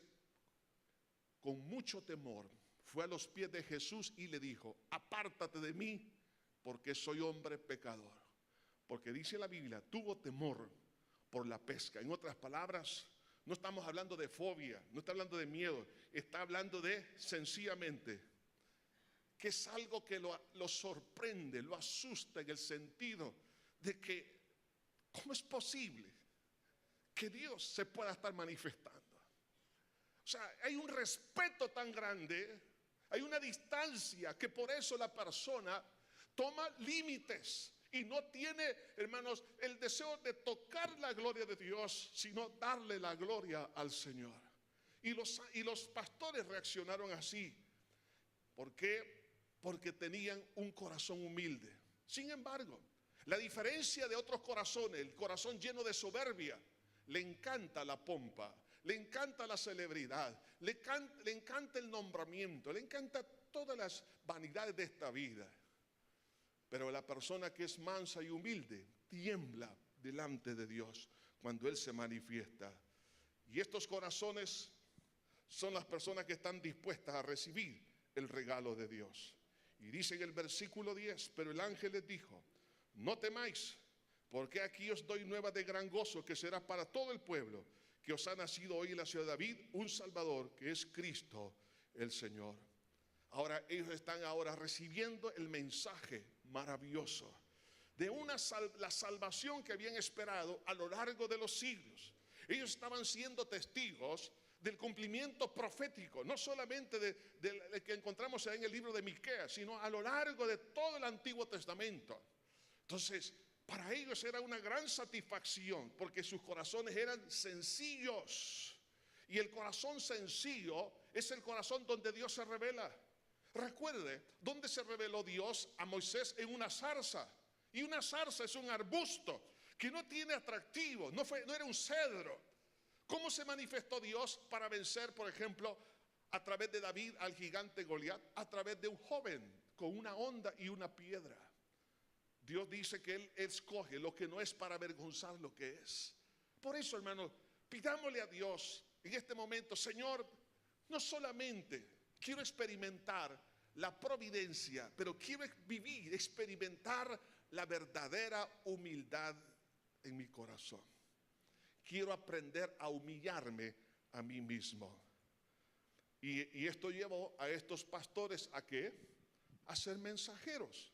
con mucho temor, fue a los pies de Jesús y le dijo: apártate de mí, porque soy hombre pecador. Porque dice la Biblia, tuvo temor por la pesca. En otras palabras, no estamos hablando de fobia, no está hablando de miedo, está hablando de sencillamente que es algo que lo sorprende, lo asusta, en el sentido de que ¿cómo es posible que Dios se pueda estar manifestando? O sea, hay un respeto tan grande, hay una distancia, que por eso la persona toma límites y no tiene, hermanos, el deseo de tocar la gloria de Dios, sino darle la gloria al Señor. Y los pastores reaccionaron así. ¿Por qué? Porque tenían un corazón humilde. Sin embargo, la diferencia de otros corazones, el corazón lleno de soberbia, le encanta la pompa, le encanta la celebridad, le encanta el nombramiento, le encanta todas las vanidades de esta vida. Pero la persona que es mansa y humilde tiembla delante de Dios cuando Él se manifiesta. Y estos corazones son las personas que están dispuestas a recibir el regalo de Dios. Y dice en el versículo 10, pero el ángel les dijo: no temáis, porque aquí os doy nueva de gran gozo, que será para todo el pueblo, que os ha nacido hoy en la ciudad de David un Salvador, que es Cristo el Señor. Ahora ellos están recibiendo el mensaje maravilloso de la salvación que habían esperado a lo largo de los siglos. Ellos estaban siendo testigos del cumplimiento profético, no solamente de que encontramos en el libro de Miqueas, sino a lo largo de todo el Antiguo Testamento. Entonces, para ellos era una gran satisfacción, porque sus corazones eran sencillos. Y el corazón sencillo es el corazón donde Dios se revela. Recuerde, ¿dónde se reveló Dios a Moisés? En una zarza. Y una zarza es un arbusto que no tiene atractivo, no era un cedro. ¿Cómo se manifestó Dios para vencer, por ejemplo, a través de David al gigante Goliat? A través de un joven con una honda y una piedra. Dios dice que Él escoge lo que no es para avergonzar lo que es. Por eso, hermanos, pidámosle a Dios en este momento: Señor, no solamente quiero experimentar la providencia, pero quiero experimentar la verdadera humildad en mi corazón. Quiero aprender a humillarme a mí mismo. Y esto llevó a estos pastores ¿a qué? A ser mensajeros.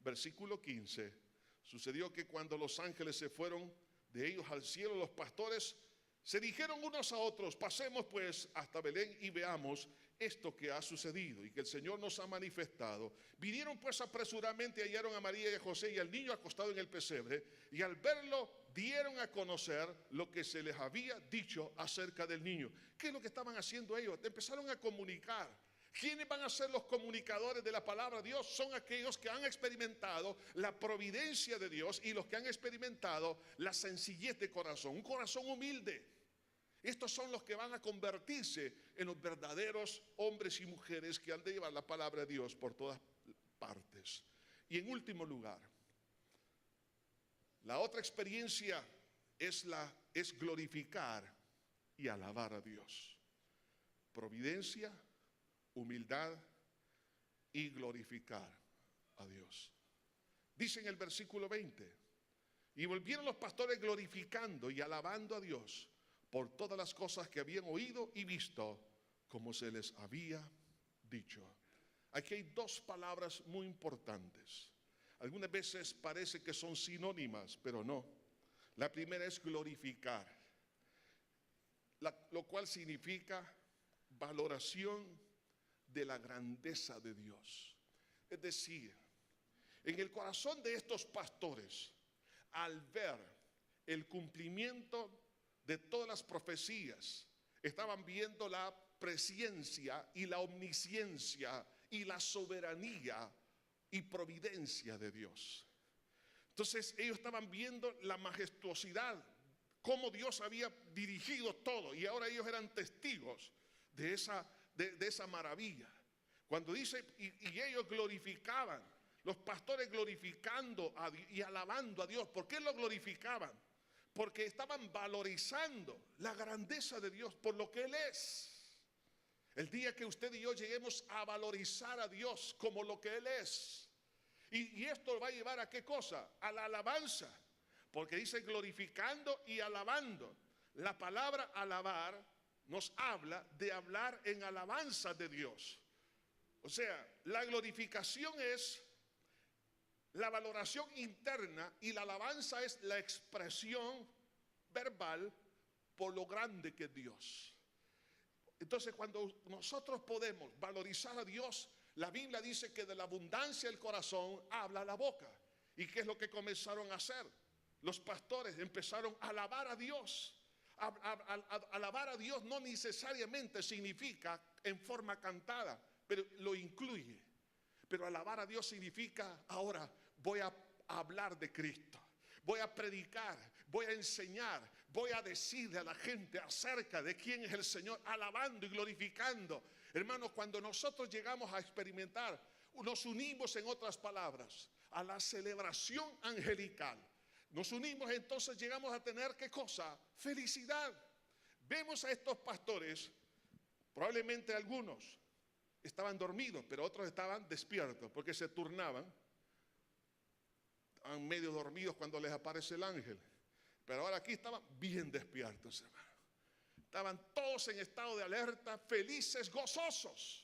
Versículo 15. Sucedió que cuando los ángeles se fueron de ellos al cielo, los pastores se dijeron unos a otros: pasemos pues hasta Belén y veamos esto que ha sucedido y que el Señor nos ha manifestado. Vinieron pues apresuradamente, hallaron a María y a José y al niño acostado en el pesebre, y al verlo dieron a conocer lo que se les había dicho acerca del niño. ¿Qué es lo que estaban haciendo ellos? Empezaron a comunicar. ¿Quiénes van a ser los comunicadores de la palabra de Dios? Son aquellos que han experimentado la providencia de Dios y los que han experimentado la sencillez de corazón, un corazón humilde. Estos son los que van a convertirse en los verdaderos hombres y mujeres que han de llevar la palabra de Dios por todas partes. Y en último lugar, la otra experiencia es glorificar y alabar a Dios. Providencia, humildad y glorificar a Dios. Dice en el versículo 20: y volvieron los pastores glorificando y alabando a Dios por todas las cosas que habían oído y visto, como se les había dicho. Aquí hay dos palabras muy importantes. Algunas veces parece que son sinónimas, pero no. La primera es glorificar, lo cual significa valoración de la grandeza de Dios. Es decir, en el corazón de estos pastores, al ver el cumplimiento de todas las profecías, estaban viendo la presciencia y la omnisciencia y la soberanía y providencia de Dios. Entonces ellos estaban viendo la majestuosidad, cómo Dios había dirigido todo, y ahora ellos eran testigos de esa maravilla. Cuando dice, y ellos glorificaban, los pastores glorificando y alabando a Dios. ¿Por qué lo glorificaban? Porque estaban valorizando la grandeza de Dios por lo que Él es. El día que usted y yo lleguemos a valorizar a Dios como lo que Él es. Y esto va a llevar a qué cosa? A la alabanza. Porque dice glorificando y alabando. La palabra alabar nos habla de hablar en alabanza de Dios. O sea, la glorificación es la valoración interna y la alabanza es la expresión verbal por lo grande que es Dios. Entonces, cuando nosotros podemos valorizar a Dios, la Biblia dice que de la abundancia del corazón habla la boca. ¿Y qué es lo que comenzaron a hacer? Los pastores empezaron a alabar a Dios. Alabar a Dios no necesariamente significa en forma cantada, pero lo incluye. Pero alabar a Dios significa, ahora voy a hablar de Cristo, voy a predicar, voy a enseñar, voy a decirle a la gente acerca de quién es el Señor, alabando y glorificando. Hermanos, cuando nosotros llegamos a experimentar, nos unimos, en otras palabras, a la celebración angelical. Nos unimos, entonces llegamos a tener, ¿qué cosa? Felicidad. Vemos a estos pastores, probablemente algunos estaban dormidos, pero otros estaban despiertos, porque se turnaban. Estaban medio dormidos cuando les aparece el ángel. Pero ahora aquí estaban bien despiertos, hermano. Estaban todos en estado de alerta, felices, gozosos.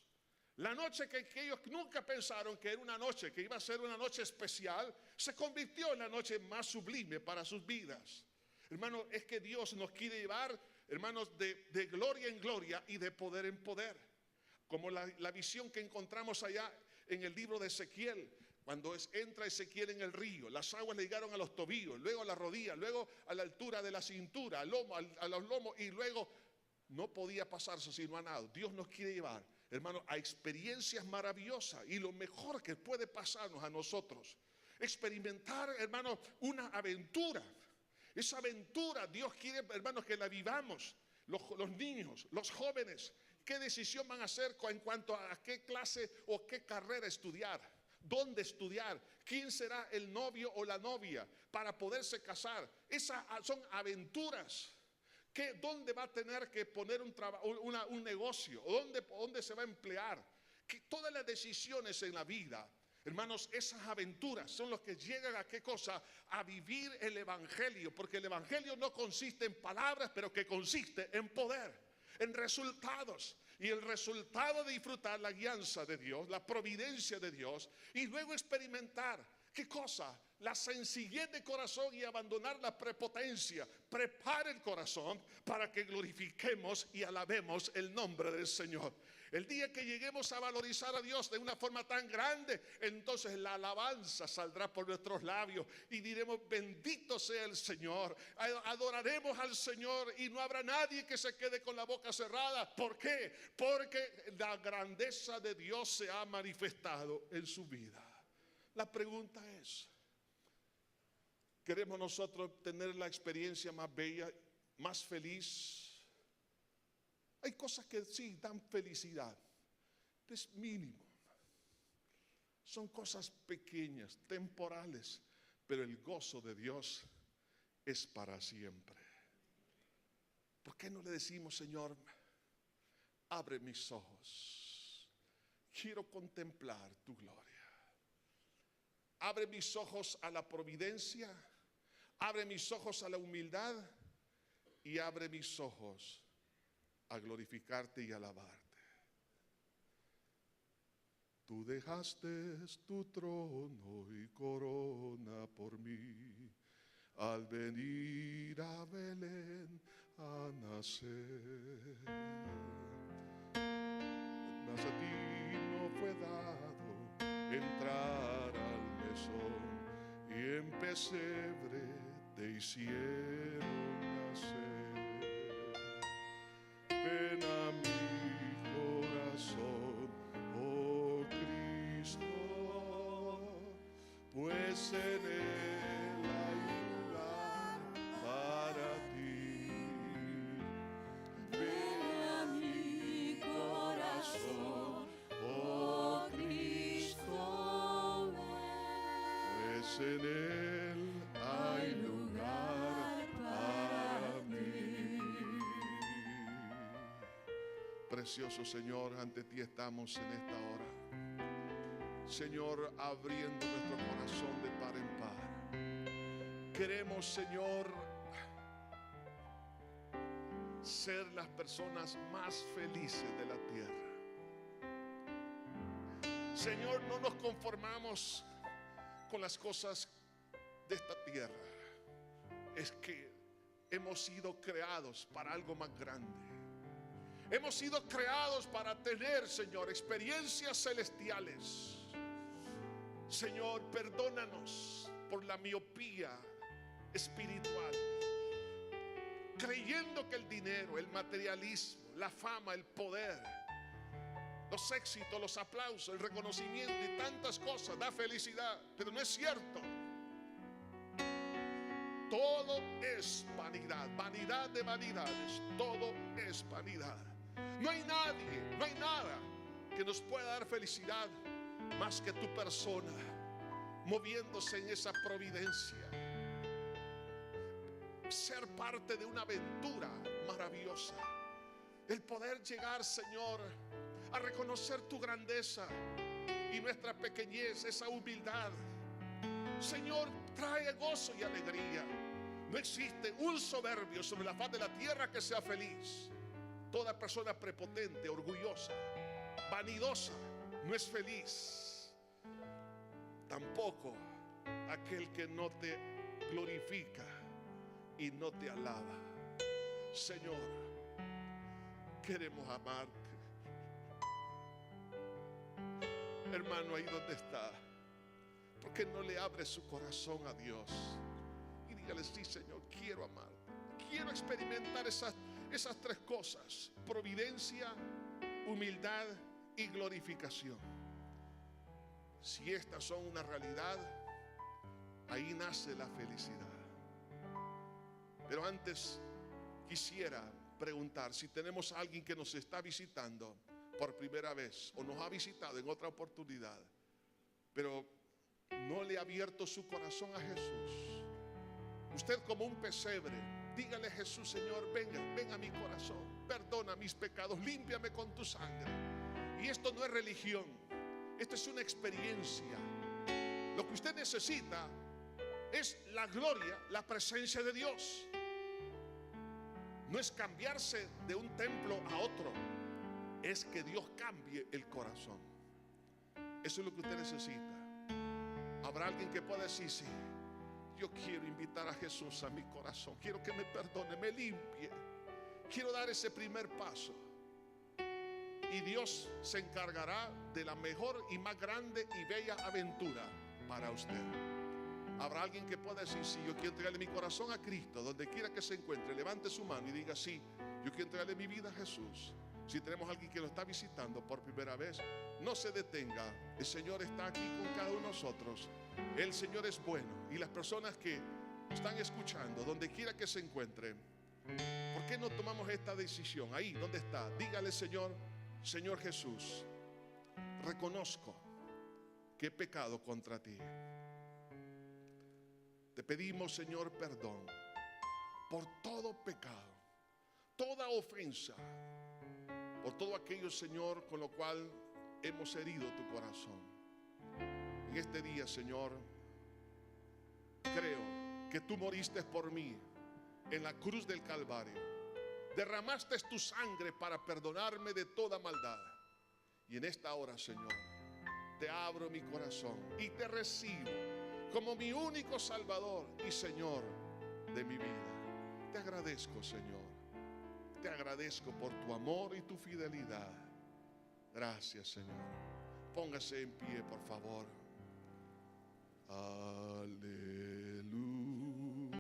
La noche que ellos nunca pensaron que era una noche, que iba a ser una noche especial, se convirtió en la noche más sublime para sus vidas. Hermanos, es que Dios nos quiere llevar, hermanos, de gloria en gloria y de poder en poder. Como la visión que encontramos allá en el libro de Ezequiel, cuando entra Ezequiel en el río, las aguas le llegaron a los tobillos, luego a la rodilla, luego a la altura de la cintura, al lomo, a los lomos, y luego no podía pasarse sino a nado. Dios nos quiere llevar, hermanos, a experiencias maravillosas, y lo mejor que puede pasarnos a nosotros, experimentar, hermanos, una aventura. Esa aventura Dios quiere, hermanos, que la vivamos. Los niños, los jóvenes, ¿qué decisión van a hacer en cuanto a qué clase o qué carrera estudiar? ¿Dónde estudiar? ¿Quién será el novio o la novia para poderse casar? Esas son aventuras. ¿Dónde va a tener que poner un negocio? ¿Dónde se va a emplear? Todas las decisiones en la vida, hermanos, esas aventuras son los que llegan a qué cosa? A vivir el evangelio, porque el evangelio no consiste en palabras, pero que consiste en poder, en resultados. Y el resultado de disfrutar la guianza de Dios, la providencia de Dios, y luego experimentar, ¿qué cosa? La sencillez de corazón y abandonar la prepotencia. Prepara el corazón para que glorifiquemos y alabemos el nombre del Señor. El día que lleguemos a valorizar a Dios de una forma tan grande, entonces la alabanza saldrá por nuestros labios y diremos: bendito sea el Señor. Adoraremos al Señor y no habrá nadie que se quede con la boca cerrada. ¿Por qué? Porque la grandeza de Dios se ha manifestado en su vida. La pregunta es: ¿queremos nosotros tener la experiencia más bella, más feliz? Hay cosas que sí dan felicidad, es mínimo. Son cosas pequeñas, temporales, pero el gozo de Dios es para siempre. ¿Por qué no le decimos: Señor, abre mis ojos, quiero contemplar tu gloria? Abre mis ojos a la providencia, abre mis ojos a la humildad y abre mis ojos a glorificarte y alabarte. Tú dejaste tu trono y corona por mí al venir a Belén a nacer. Mas a ti no fue dado entrar al mesón y en pesebre te hicieron nacer. Ven a mi corazón, oh Cristo, pues en él hay lugar para ti. Ven a mi corazón, oh Cristo, pues en él hay lugar para mí. Precioso Señor, ante ti estamos en esta hora. Señor, abriendo nuestro corazón de par en par. Queremos, Señor, ser las personas más felices de la tierra. Señor, no nos conformamos con las cosas de esta tierra. Es que hemos sido creados para algo más grande. Hemos sido creados para tener, Señor, experiencias celestiales. Señor, perdónanos por la miopía espiritual, creyendo que el dinero, el materialismo, la fama, el poder, los éxitos, los aplausos, el reconocimiento y tantas cosas da felicidad, pero no es cierto. Todo es vanidad, vanidad de vanidades, todo es vanidad. No hay nadie, no hay nada que nos pueda dar felicidad más que tu persona, moviéndose en esa providencia. Ser parte de una aventura maravillosa. El poder llegar, Señor, a reconocer tu grandeza y nuestra pequeñez, esa humildad. Señor, trae gozo y alegría. No existe un soberbio sobre la faz de la tierra que sea feliz. Toda persona prepotente, orgullosa, vanidosa, no es feliz. Tampoco aquel que no te glorifica y no te alaba. Señor, queremos amarte. Hermano, ahí donde está, ¿por qué no le abre su corazón a Dios? Y dígale: sí, Señor, quiero amarte. Quiero experimentar esas tres cosas: providencia, humildad y glorificación. Si estas son una realidad, ahí nace la felicidad. Pero antes quisiera preguntar si tenemos a alguien que nos está visitando por primera vez o nos ha visitado en otra oportunidad, pero no le ha abierto su corazón a Jesús. Usted, como un pesebre, dígale a Jesús: Señor, ven a mi corazón, perdona mis pecados, límpiame con tu sangre. Y esto no es religión, esto es una experiencia. Lo que usted necesita es la gloria, la presencia de Dios. No es cambiarse de un templo a otro, es que Dios cambie el corazón. Eso es lo que usted necesita. Habrá alguien que pueda decir: sí, yo quiero invitar a Jesús a mi corazón, quiero que me perdone, me limpie, quiero dar ese primer paso. Y Dios se encargará de la mejor y más grande y bella aventura para usted. Habrá alguien que pueda decir: sí, yo quiero entregarle mi corazón a Cristo. Donde quiera que se encuentre, levante su mano y diga: sí, yo quiero entregarle mi vida a Jesús. Si tenemos a alguien que lo está visitando por primera vez, no se detenga. El Señor está aquí con cada uno de nosotros. El Señor es bueno. Y las personas que están escuchando, donde quiera que se encuentren, ¿por qué no tomamos esta decisión? Ahí donde está, dígale: Señor, Señor Jesús, reconozco que he pecado contra ti. Te pedimos, Señor, perdón por todo pecado, toda ofensa, por todo aquello, Señor, con lo cual hemos herido tu corazón. En este día, Señor, creo que tú moriste por mí en la cruz del Calvario. Derramaste tu sangre para perdonarme de toda maldad. Y en esta hora, Señor, te abro mi corazón y te recibo como mi único Salvador y Señor de mi vida. Te agradezco, Señor. Te agradezco por tu amor y tu fidelidad. Gracias, Señor. Póngase en pie, por favor.